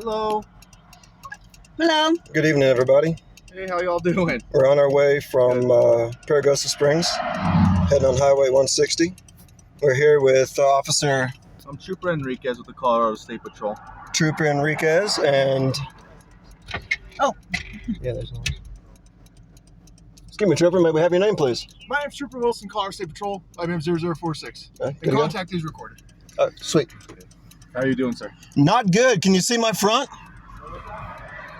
Hello. Hello. Good evening, everybody. Hey, how y'all doing? We're on our way from Paragosa Springs, heading on Highway 160. We're here with Officer I'm Trooper Enriquez with the Colorado State Patrol. Trooper Enriquez and... Oh. Yeah, there's one. Excuse me, Trooper, may we have your name, please? My name's Trooper Wilson, Colorado State Patrol, IBM 0046. Good The to go? contact is recorded. Sweet. How are you doing, sir? Not good. Can you see my front?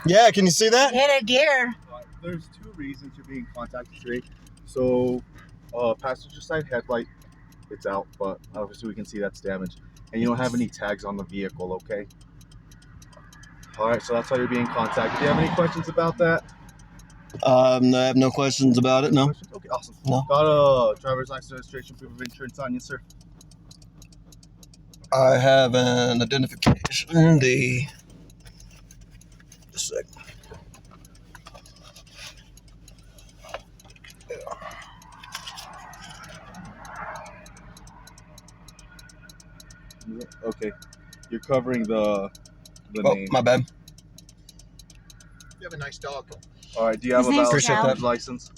Yeah, can you see that? Hit a deer. There's two reasons you're being contacted today. So, passenger side headlight, it's out, but obviously we can see that's damaged. And you don't have any tags on the vehicle, okay? Alright, so that's why you're being contacted. Do you have any questions about that? I have no questions about it, no. Questions? Okay, awesome. No. Got a driver's license, registration, proof of insurance on you, sir? I have an identification, just a sec. Okay. You're covering the Oh, name. my bad. You have a nice dog. Alright, do you have His a name's valid Cal. driver's license?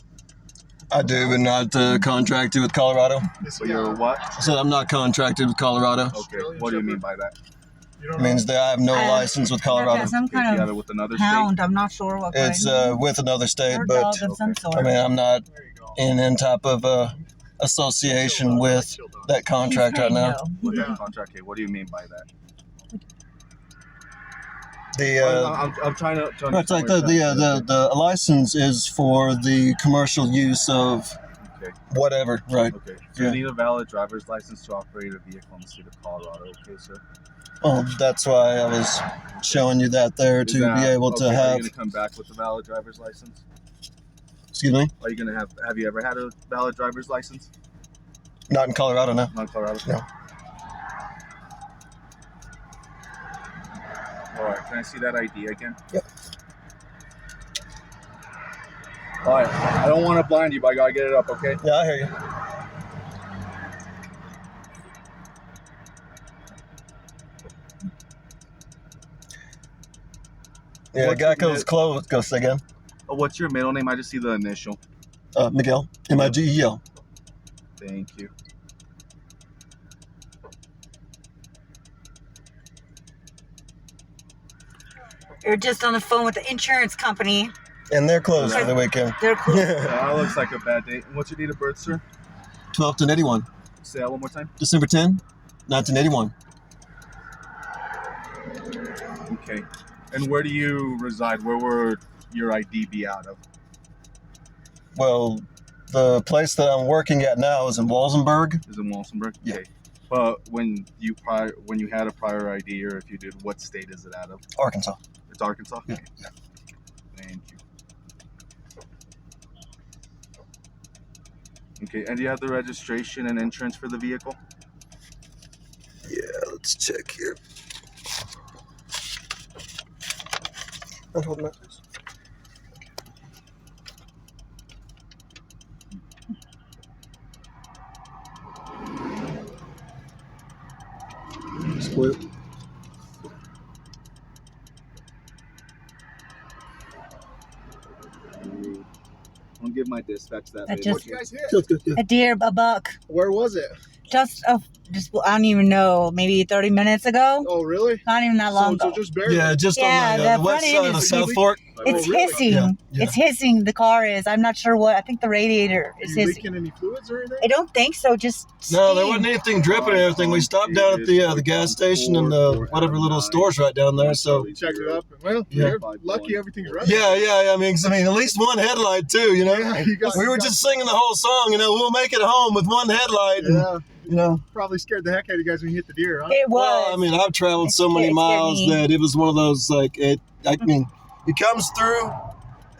I do, but not contracted with Colorado. So you're what? I said I'm not contracted with Colorado. Okay, what do you mean by that? You don't It means that I have no license with Colorado. Some Okay, do you kind have of it with another hound. I'm not sure what kind. It's with another state, Or but dog of some okay. sort. I mean I'm not There you go. in any type of association with that contract right now. What is the contract? Okay, what do you mean by that? The I'm trying to it's understand like what you're saying. the license is for the commercial use of Okay, whatever, right? okay. So Yeah. you need a valid driver's license to operate a vehicle in the state of Colorado, okay, sir? Well, that's why I was showing you that there Is to that- be able okay, to Are have. you gonna come back with a valid driver's license? Excuse me, Are you gonna have you ever had a valid driver's license? not in Colorado, no. Not Colorado? No. Alright, can I see that ID again? Yep. Alright, I don't want to blind you, but I gotta get it up, okay? Yeah, I hear you. Yeah, What's your Geico's closed. Go say again. What's your middle name? I just see the initial. Miguel. Migel. Thank you. You're just on the phone with the insurance company. And they're closed for the weekend. They're cool. That looks like a bad day. What's your date of birth, sir? 12/10/81. Say that one more time. December 10, 1981. Okay. And where do you reside? Where would your ID be out of? Well, the place that I'm working at now is in Walsenburg. Is in Walsenburg? Yeah. Okay. But when you had a prior ID, or if you did, what state is it out of? Arkansas. It's Arkansas? Yeah. Okay. Thank you. Okay, and do you have the registration and insurance for the vehicle? Yeah, let's check here. I'm holding that, please. Split. I'll give my dispatch that. That later. What'd you guys hit? Good. A deer, a buck. Where was it? Just I don't even know. Maybe 30 minutes ago. Oh, really? Not even that long So ago. just barely. Yeah, just Yeah, on the the west front side end of is South really- Fork. It's Oh, really? hissing. Yeah, yeah. It's hissing. The car is. I'm not sure what. I think the radiator Are is you hissing. leaking any fluids or anything? I don't think so. Just No, there steam. wasn't anything dripping or everything. We stopped down at the gas station and whatever little stores right down there. So You checked it up. Well, Yeah. you're lucky everything's running. yeah. I mean, at least one headlight too. You know, Yeah, you got- we were just singing the whole song. You know, we'll make it home with one headlight. And, Yeah. you know, Probably scared the heck out of you guys when you hit the deer, huh? It was. well, I mean, I've traveled so many It scared miles me. that it was one of those like it. I mean, it comes through.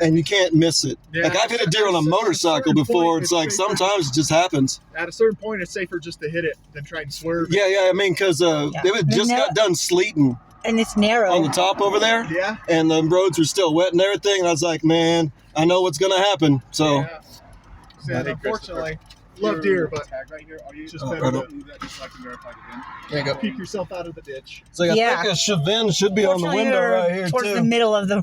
And you can't miss it. Yeah, like I've hit a deer on a at a motorcycle certain before. point, It's it's like safer. sometimes it just happens. At a certain point, it's safer just to hit it than try and swerve. Yeah. I mean, because Yeah. they had just got done sleeting And it's narrow. on the top over there, Yeah. and the roads were still wet and everything. And I was like, man, I know what's gonna happen. So Yeah. Merry Unfortunately, love deer, but tag right here. Are you just Oh, better right to up. do that just so I can verify the VIN? there you go. Peek yourself out of the ditch. It's like Yeah. I think a Chevin should be on the Fortunately, window we're right here towards too. the middle of the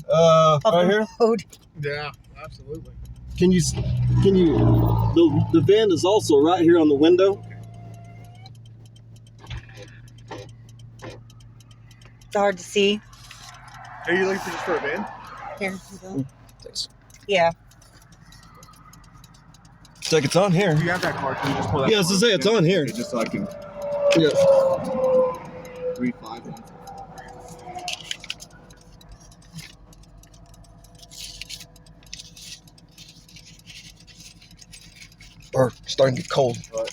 Right here. road. Yeah, absolutely. Can you? The VIN is also right here on the window. It's hard to see. Are you looking for just for a van? Here, you go. Thanks. Yeah. It's like it's on here. Do you have that card? Can you just pull that? Yeah, I was card? gonna say, it's on here. Okay, just so I can Yeah. 351. Or starting to get cold. All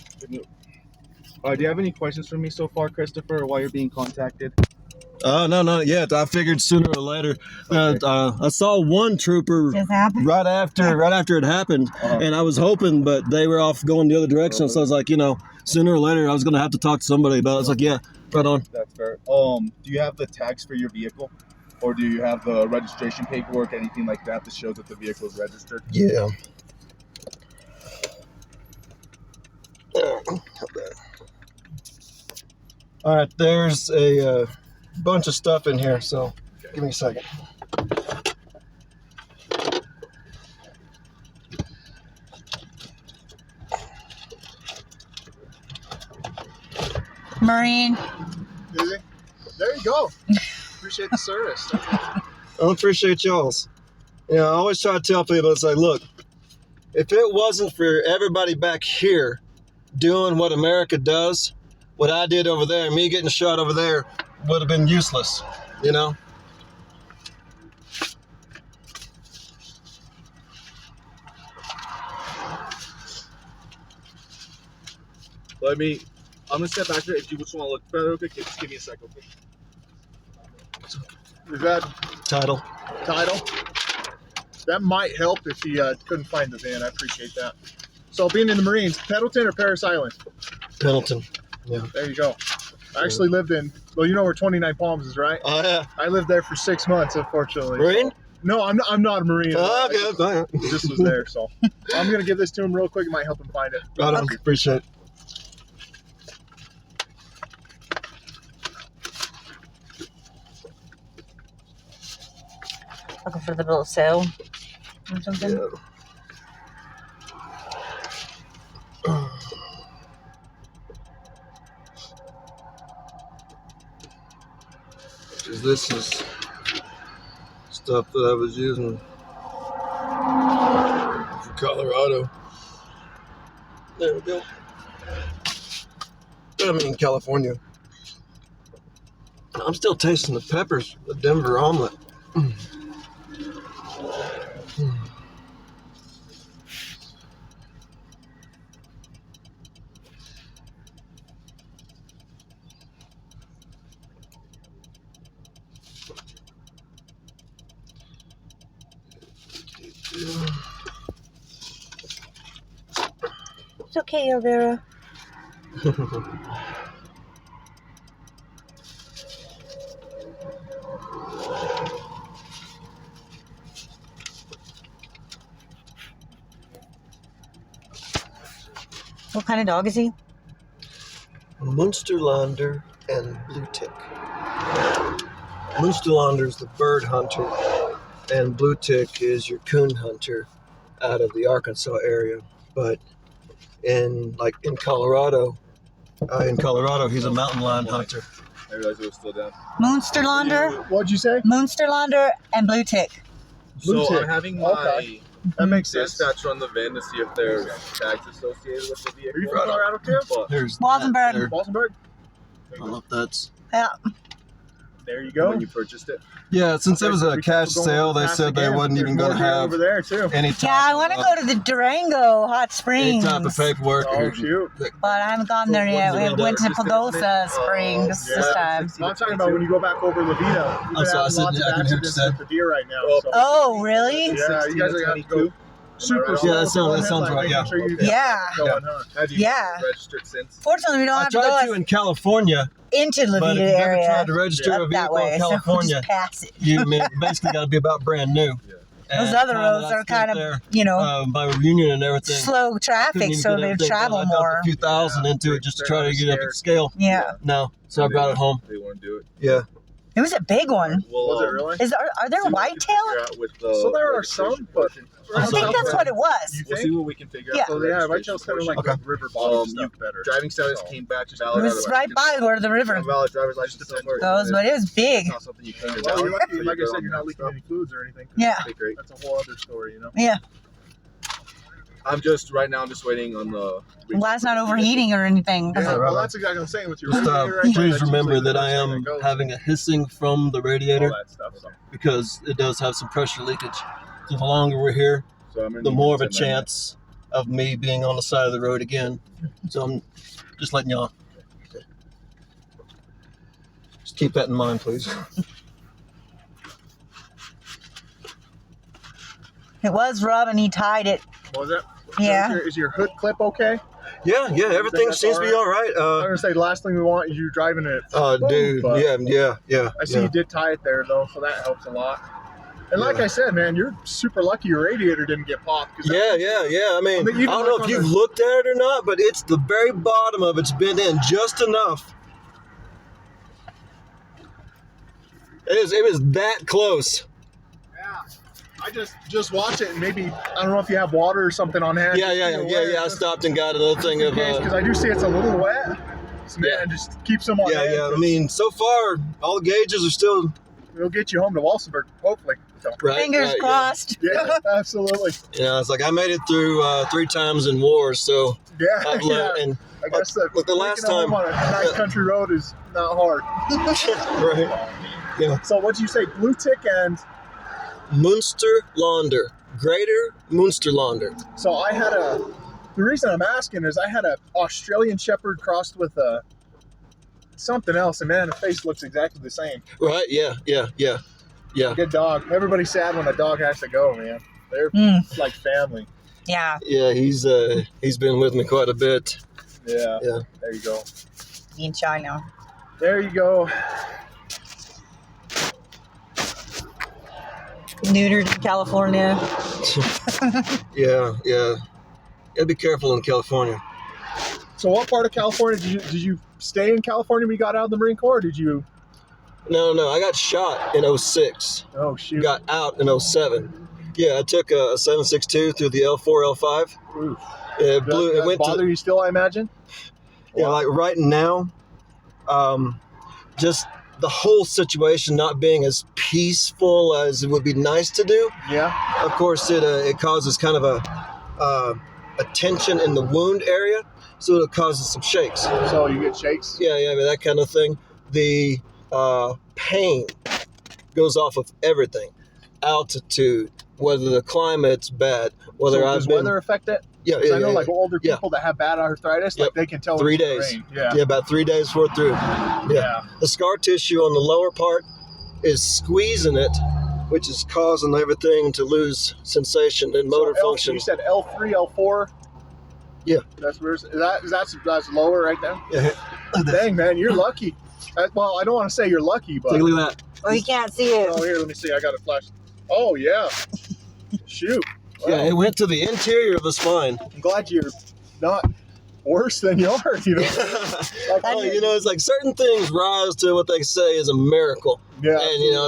right. Do you have any questions for me so far, Christopher, or while you're being contacted? No, not yet. I figured sooner or later. I saw one trooper Just happened. right after it happened, and I was hoping, but they were off going the other direction. So I was like, sooner or later I was gonna have to talk to somebody about it. It's like, yeah, right on. That's fair. Do you have the tags for your vehicle, or do you have the registration paperwork, anything like that shows that the vehicle is registered? Yeah. All right, there's a bunch of stuff in here, so give me a second. Marine. Is he? There you go. Appreciate the service. I appreciate y'all's. I always try to tell people, it's like, look, if it wasn't for everybody back here doing what America does, what I did over there, me getting shot over there, would have been useless, I'm gonna step back here. If you just want to look better, okay, just give me a second. Okay? Is that Title. title? That might help if he couldn't find the van. I appreciate that. So being in the Marines, Pendleton or Paris Island? Pendleton. There you go. I actually lived in, well, you know where 29 Palms is, right? Oh, yeah. I lived there for 6 months, unfortunately. Marine? No, I'm not a Marine. Oh, I okay. All right. just was there, so I'm gonna give this to him real quick. It might help him find it. Right on. Appreciate it. Looking for the little cell or something. Yeah. 'Cause this is stuff that I was using for Colorado. There we go. I mean, California. I'm still tasting the peppers, the Denver omelet. It's okay, Elvira. What kind of dog is he? Munsterlander and blue tick. Munsterlander is the bird hunter, and blue tick is your coon hunter out of the Arkansas area. But in Colorado, he's a mountain lion hunter. I realized it was still down. Moonsterlander, What'd you say? Moonsterlander, and Blue Tick. Blue So tick. I'm having Okay. my That makes sense. dispatch run the VIN to see if there's tags associated with the vehicle. Are you from Colorado too? But There's Walsenburg. that there. Walsenburg? I don't know if that's. Yeah. There you go. when you purchased it, Yeah, since it was a We cash keep going sale, they fast said they again. wasn't even There's going to more deer have over there too. any type Yeah, I want to of, go to the Durango Hot any Springs, type of paperwork. Oh shoot! but I haven't gone there So yet. what is it We went to about? Pagosa Springs yeah. this time. I'm talking about when you go back over Levita. You've been sorry, I having said- lots yeah, of I can hear what you accidents said. with the deer right now. Oh. So. Oh, really? Yeah, you guys are gonna have to go super Yeah, slow. that sounds right, yeah. Sure you Yeah. going, huh? have you Yeah. registered since? Fortunately, we don't I have to go tried to in California, into the but if Levita you've ever area. tried to register a Up that vehicle way, in so we'll California, just pass it. you basically got to be about brand new. Those other roads are kind of, you know, by Reunion and everything. slow Couldn't traffic, even so get they everything travel done. I dumped more. a few thousand into it just to try to get up to scale. Yeah. No, so I brought it home. They want to do it. Yeah. It was a big one. Well, Was it really? Are there whitetail? So there are some, but I think that's what it was. You We'll think? see what we can figure Yeah. out. So yeah, whitetail's kind of like Okay. the river bottom You stuff better. driving status So- came back just It valid. was right by where the river Valid driver's license. goes, but it was big. It's not something you can do. Well, you're lucky, like I said, you're not leaking any fluids or anything. Yeah. Okay, great. That's a whole other story, you know. Yeah. I'm just waiting on the. I'm glad it's not overheating or anything. Yeah, right well, on. that's exactly what I'm saying with your Just radiator right there, please that's remember usually that the I first thing am that goes, having a hissing from the radiator all that stuff. So. because it does have some pressure leakage. So the longer we're here, So I'm gonna the need more to of a send my- chance of me being on the side of the road again. So I'm just letting y'all. Just keep that in mind, please. It was rub and he tied it. What was it? Yeah. Is your hood clip okay? Yeah, everything that's seems to be all right. I'm gonna say the last thing we want is you driving it. Dude, but yeah. I see you did tie it there though, so that helps a lot. And like I said, man, you're super lucky your radiator didn't get popped. 'Cause Yeah. I mean, I even don't know like if on you've the- looked at it or not, but it's the very bottom of it's bent in just enough. It was that close. Yeah. I just watch it and maybe I don't know if you have water or something on hand. Yeah. I stopped and got another thing of. because I do see it's a little wet. So man, just keep some on hand. I mean, so far all the gauges are still We'll get you home to Walsenburg, hopefully. So, right. Fingers right, crossed. yeah, absolutely. Yeah, it's like I made it through 3 times in war, so Yeah, I've yeah. learned. And I guess that look, the last making a home time- on a nice country road is not hard. right, yeah, So what'd you say? Blue tick and Münsterlander, Greater Münsterlander. so I had the reason I'm asking is I had a Australian Shepherd crossed with a something else, and man, the face looks exactly the same. Right? Yeah. Good dog. Everybody's sad when a dog has to go, man. They're like family. Yeah. Yeah, he's been with me quite a bit. Yeah. Yeah. There you go. In China. There you go. Neutered in California. Yeah. Gotta be careful in California. So what part of California did you stay in California when you got out of the Marine Corps? Or did you? No, I got shot in 06. Oh shoot. Got out in 07. Yeah, I took a 7.62 through the L4, L5. Oof. It blew. Does It went bother to. you still, I imagine? Yeah, like right now, just the whole situation not being as peaceful as it would be nice to do. Yeah. Of course, it causes kind of a tension in the wound area, so it causes some shakes. So you get shakes? Yeah, I mean, that kind of thing. The pain goes off of everything. Altitude, whether the climate's bad, whether so I've does been... weather affect it? Yeah, 'Cause I know like older yeah. people that have bad arthritis, like Yep. they can tell 3 it's the days. rain. Yeah. Yeah, about 3 days before through. Yeah. The scar tissue on the lower part is squeezing it, which is causing everything to lose sensation and motor So function. You said L3, L4? Yeah. That's where that's lower right there? Yeah. Dang, man, you're lucky. Well, I don't want to say you're lucky, but... Take a look at that. Well, you can't see it. Oh, here, let me see. I got a flash. Oh, yeah. Shoot. Yeah, Wow. it went to the interior of the spine. I'm glad you're not worse than you are, you know? Oh, it's like certain things rise to what they say is a miracle. Yeah. And,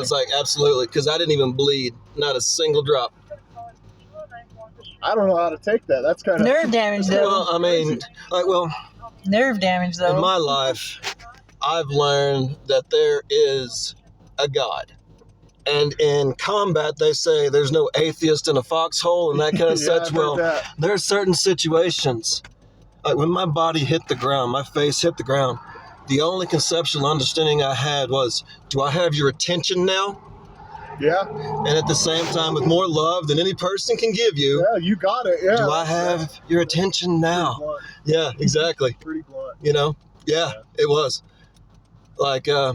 it's like, absolutely, because I didn't even bleed. Not a single drop. I don't know how to take that. That's kind of... Nerve damage, though. Well, I mean, Nerve damage, though. in my life, I've learned that there is a God. And in combat, they say there's no atheist in a foxhole and that kind of Yeah, such. I've heard Well, that. there are certain situations, like when my body hit the ground, my face hit the ground, the only conceptual understanding I had was, do I have your attention now? Yeah. And at the same time, with more love than any person can give you, Yeah, you got it. Yeah. do I have your attention now? Blunt. Yeah, exactly. Pretty blunt. Yeah, it was. Like, I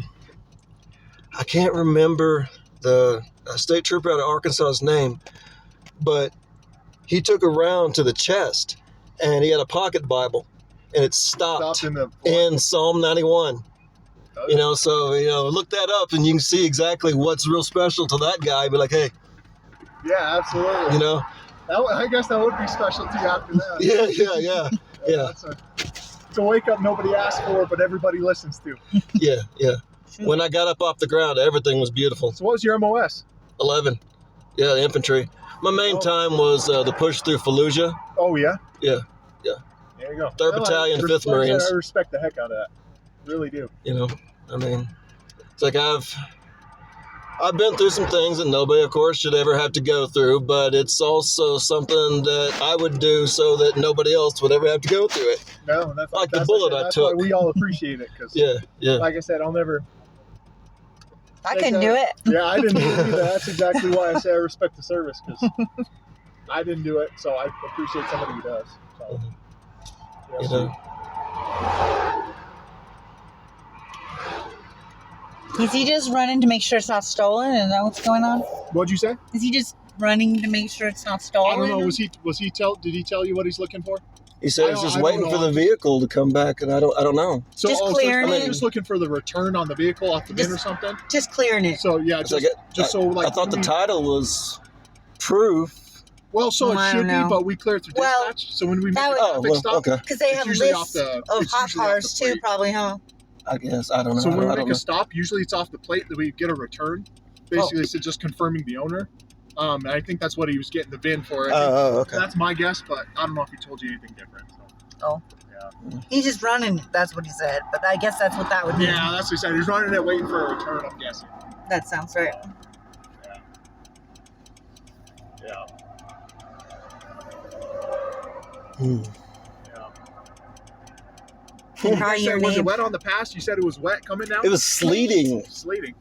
can't remember the state trooper out of Arkansas's name, but he took a round to the chest and he had a pocket Bible and it stopped in the... in Psalm 91. Okay. So, look that up and you can see exactly what's real special to that guy. Be like, hey, Yeah, absolutely. You know? I guess that would be specialty after that. Yeah. That's it's a wake up nobody asked for, but everybody listens to. Yeah. When I got up off the ground, everything was beautiful. So what was your MOS? 11. Yeah, the infantry. My main time was the push through Fallujah. Oh, yeah? Yeah. There you go. 3rd Battalion, 5th Marines. I respect the heck out of that. Really do. You know, I mean, it's like I've been through some things that nobody, of course, should ever have to go through, but it's also something that I would do so that nobody else would ever have to go through it. No, that's Like the bullet I took. Why we all appreciate it. Cause Yeah. like I said, I'll never... I couldn't do it. Yeah, I didn't do it either. That's exactly why I say I respect the service, because I didn't do it, so I appreciate somebody who does. So, You know. Is he just running to make sure it's not stolen? Is that what's going on? What'd you say? Is he just running to make sure it's not stolen? I don't know. Did he tell you what he's looking for? He said he's just waiting for the vehicle to come back, and I don't know. Just clearing so it. just looking for the return on the vehicle off the bin or something. Just clearing it. So yeah, I thought the title was proof. Well, so I it should don't know. be, but we clear it through dispatch. So when we make a traffic stop, okay. Because they it's have usually lists off the- of it's hot usually off cars the too, plate. probably, huh? I guess I don't know. So when we I don't make know. a stop, usually it's off the plate that we get a return. Basically, it's just confirming the owner. And I think that's what he was getting the VIN for. Okay. That's my guess, but I don't know if he told you anything different. So. Yeah. He's just running. That's what he said. But I guess that's what that would mean. Yeah, that's what he said. He's running it, waiting for a return. I'm guessing. That sounds right. Yeah. Hmm. And how You your said, was it name? wet on the pass? You said it was wet coming down. It was sleeting. Sleeting.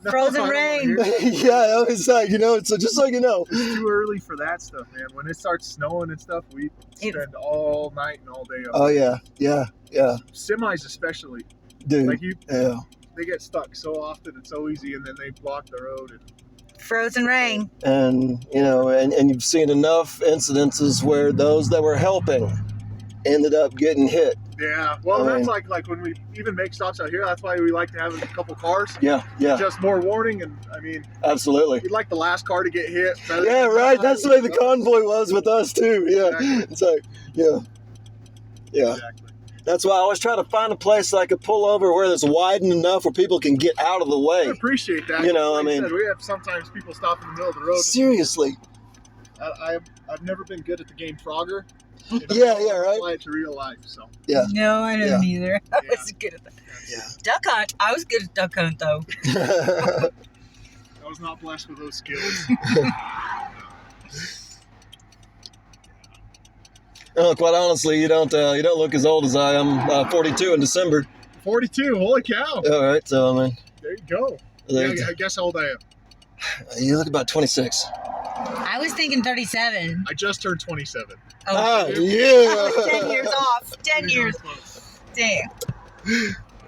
No, Frozen I don't rain. wanna hear it. Yeah, it's like, so just so you know. It's too early for that stuff, man. When it starts snowing and stuff, we spend all night and all day up. Oh yeah. Semis especially. Dude. Like Yeah. they get stuck so often and so easy, and then they block the road. And Frozen rain. And and you've seen enough incidences where those that were helping ended up getting hit. yeah, well, I that's mean- like when we even make stops out here. That's why we like to have a couple cars. Yeah. Just more warning, and I mean, Absolutely. we'd like the last car to get hit. Yeah, right. That's the way the convoy was with us too. Yeah. Exactly. It's like, yeah. Exactly. That's why I always try to find a place that I could pull over where it's wide enough where people can get out of the I way. appreciate that. You know, Like I mean- said, we have sometimes people stop in the middle of the road. Seriously. I've never been good at the game Frogger. Yeah, right. Apply it to real life, so. Yeah. No, I didn't either. I Yeah. was good at that. Yeah. Duck hunt. I was good at duck hunt, though. I was not blessed with those skills. Quite honestly, you don't look as old as I am. 42 in December. 42, holy cow. All right, so I mean, There you go. there- Yeah, I guess how old I am. you look about 26. I was thinking 37. I just turned 27. Oh, Ah, I yeah. was 10 years off. 10 years. Damn.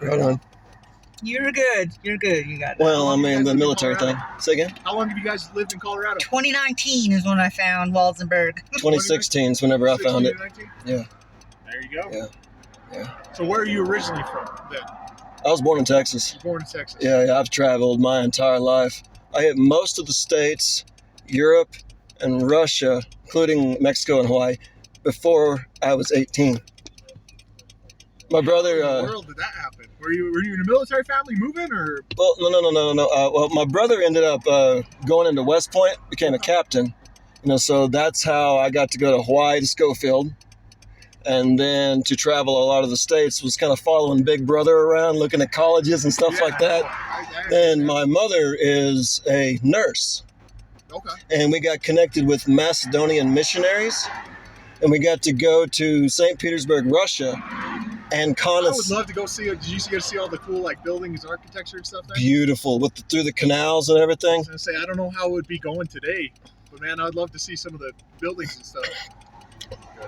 Right on. You're good. You're good. You got it. Well, I mean, the Guys live in military thing. Colorado? Say again? How long have you guys lived in Colorado? 2019 is when I found Walsenburg. 2016 is whenever I found it. 16 to 19? Yeah. There you go. Yeah. So where are you originally from then? I was born in Texas. You're born in Texas. Yeah, I've traveled my entire life. I hit most of the states, Europe, and Russia, including Mexico and Hawaii, before I was 18. My brother, How in the world did that happen? Were you in a military family moving, or? well, no. Well, my brother ended up going into West Point, became a captain. So that's how I got to go to Hawaii to Schofield. And then to travel a lot of the states was kind of following Big Brother around, looking at colleges and stuff like that. And my mother is a nurse. Okay. And we got connected with Macedonian missionaries. And we got to go to St. Petersburg, Russia, and I would love to go see it. Did you get to see all the cool buildings, architecture, and stuff there? beautiful through the canals and I everything. was gonna say I don't know how it would be going today, but man, I'd love to see some of the buildings and stuff.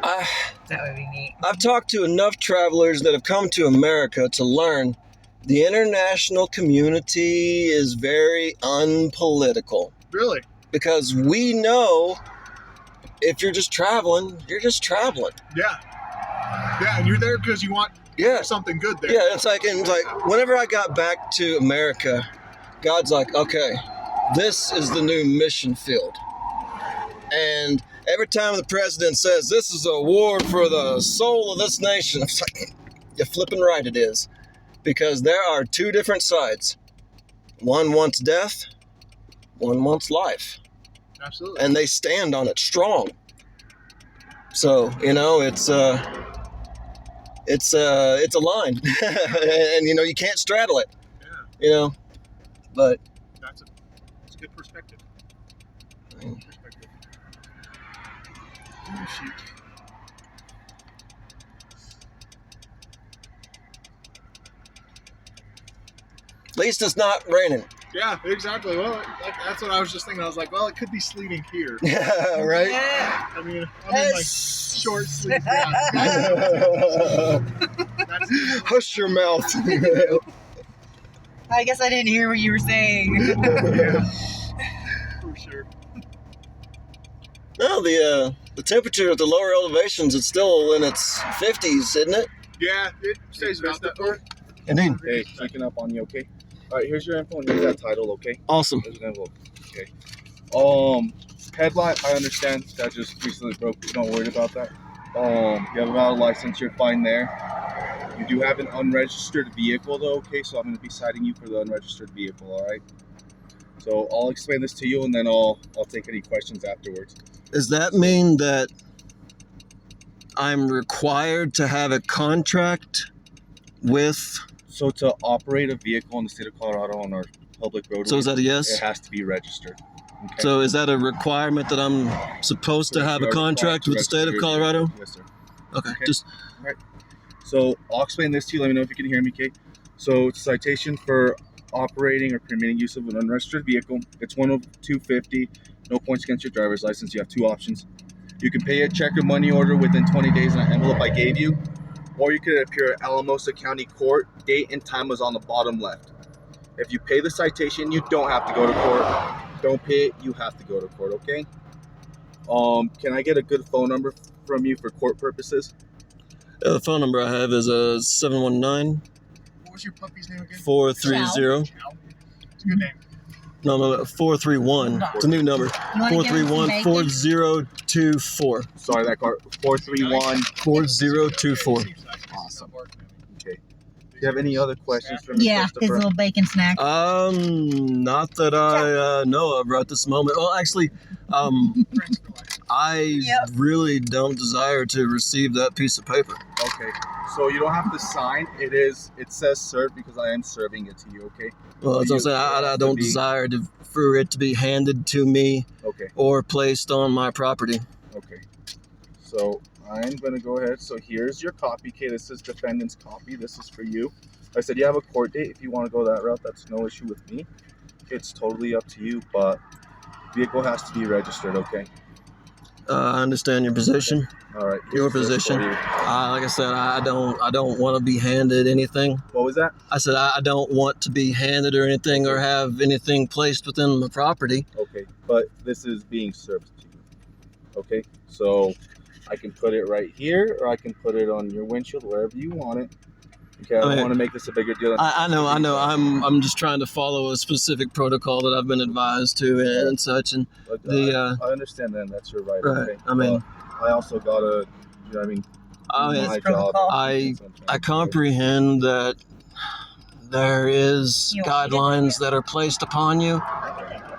That would be neat. I've talked to enough travelers that have come to America to learn the international community is very unpolitical, Really? because we know if you're just traveling, you're just traveling. Yeah. Yeah, and you're there because you want Yeah. something good there. Yeah, it's like whenever I got back to America, God's like, okay, this is the new mission field. And every time the president says, this is a war for the soul of this nation, I'm like, you're flipping right it is. Because there are two different sides. One wants death, one wants life. Absolutely. And they stand on it strong. So, you know, it's a line. And, you know, you can't straddle it. Yeah. You know, but That's a good perspective. Mm. Perspective. Oh, shoot. at least it's not raining. Yeah, exactly. Well, that's what I was just thinking. I was like, well, it could be sleeting here. Yeah, right? Yeah. I mean, I'm in like short sleeves. Yeah. That's Hush your mouth. I guess I didn't hear what you were saying. yeah, for sure. No, the temperature at the lower elevations is still in its 50s, isn't it? Yeah, it stays about that. Indeed. Hey, checking up on you, okay? All right, here's your info and here's that title, okay? Awesome. Here's an envelope, okay? Headlight, I understand. That just recently broke. Don't worry about that. You have a valid license. You're fine there. You do have an unregistered vehicle, though, okay? So I'm going to be citing you for the unregistered vehicle, all right? So I'll explain this to you, and then I'll take any questions afterwards. Does that mean that I'm required to have a contract with? So to operate a vehicle in the state of Colorado on our public roadways, So is that a it yes? has to be registered. Okay? So is that a requirement that I'm supposed to have a You are contract required with the to state of register your Colorado? vehicle. Yes, sir. Okay, Okay. just So I'll explain this to you. Let me know if you can hear me, Kate. So it's a citation for operating or permitting use of an unregistered vehicle. It's one of 250. No points against your driver's license. You have two options. You can pay a check or money order within 20 days in an envelope I gave you, or you could appear at Alamosa County Court. Date and time was on the bottom left. If you pay the citation, you don't have to go to court. Don't pay it, you have to go to court, okay? Can I get a good phone number from you for court purposes? the phone number I have is 719 What was your puppy's name again? 430. Chow. It's a good name. No, 431. It's a new number. You want to give us some 431 bacon? 4024. Sorry, that card. 431. 4024. Awesome. Okay. Do you have any other questions for me, Yeah, his Christopher? little bacon snack. Not that I know of right this moment. Well, actually, I Yep. really don't desire to receive that piece of paper. Okay. So you don't have to sign. It says served because I am serving it to you, okay? Well, as I'm saying, I don't desire for it to be handed to me Okay. or placed on my property. Okay. So I'm going to go ahead. So here's your copy. Okay, this is defendant's copy. This is for you. I said you have a court date. If you want to go that route, that's no issue with me. It's totally up to you, but vehicle has to be registered, okay? I understand your position. All right. Your here's this position. for you. Like I said, I don't want to be handed anything. What was that? I said I don't want to be handed or anything or have anything placed within my property. Okay, but this is being served to you. Okay, so I can put it right here, or I can put it on your windshield, wherever you want it. Okay, I don't Okay. want to make this a bigger deal. I know. I'm just trying to follow a specific protocol that I've been advised to and such. And But, the I understand that, and that's your right. right. Okay, I mean, but I also gotta, you know, what I mean, I do mean, my protocol. job. I That's what I'm trying to do. comprehend that there is You want me to guidelines that are placed upon you,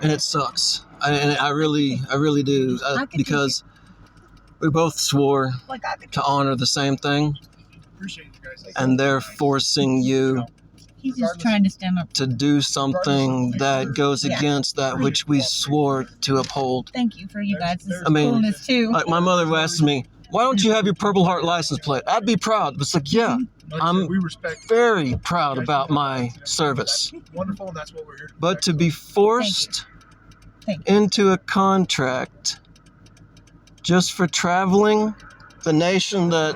and it sucks. I really do I could because we both swore Like I could. to honor the same thing, Appreciate you guys. and they're forcing you He's just trying to stand up. to do something that goes Yeah. against that which we swore to uphold. Thank you for you guys' I mean, coolness too. Like my mother asked me, "Why don't you have your Purple Heart license plate?" I'd be proud. It's like, yeah, Like I I'm said, we respect very proud about my service. That's wonderful, and that's what we're here to But protect. to be forced Thank into a contract just for traveling the nation that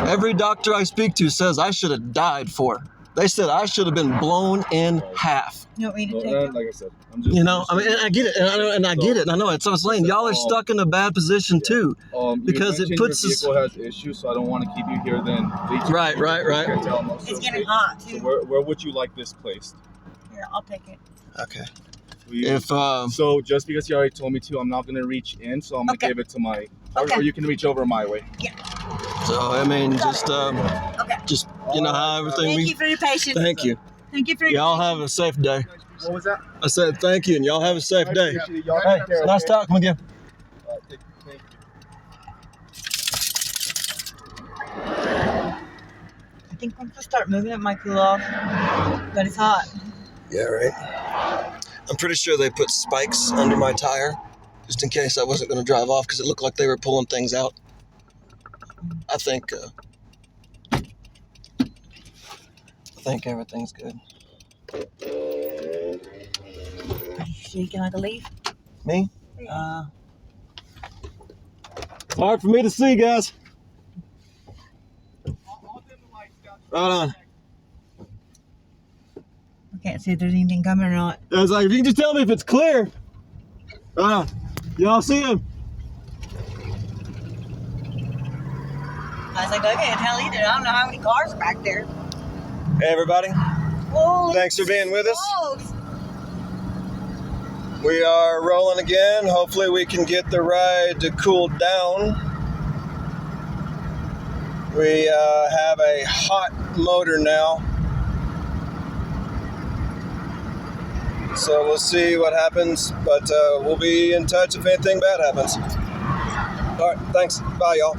every doctor I speak to says I should have died for. They said I should have been blown in half. You want me to Well, take it? like I said, I'm just. You know, I mean, and I get it, and I get it. And I know it's. I was saying, y'all are stuck in a bad position too. because it puts your us- vehicle has issues, so I don't want to keep you here. Then Right. It's getting hot So too. where would you like this placed? Here, I'll take it. Okay. If So just because you already told me to, I'm not gonna reach in. So I'm gonna Okay. give it to my, Okay. or you can reach over my way. so, I mean, just Okay. just you know how everything Thank we. you for your patience. Thank you. Thank you for your Y'all have a safe day. What was that? I said thank you, and y'all have a safe day. Appreciate it. Y'all Hey, take care, nice okay? talking with you. Thank you. I think once I start moving, it might cool off. But it's hot. Yeah, right. I'm pretty sure they put spikes under my tire, just in case I wasn't going to drive off, because it looked like they were pulling things out. I think everything's good. Are you shaking like a leaf? Me? It's hard for me to see, guys. Right on. I can't see if there's anything coming or not. I was like, if you can just tell me if it's clear. Right on. Y'all see him? I was like, I can't tell either. I don't know how many cars are back there. Hey, everybody. Holy Thanks for being with us. smokes. We are rolling again. Hopefully we can get the ride to cool down. We have a hot motor now. So we'll see what happens, but we'll be in touch if anything bad happens. All right, thanks. Bye, y'all.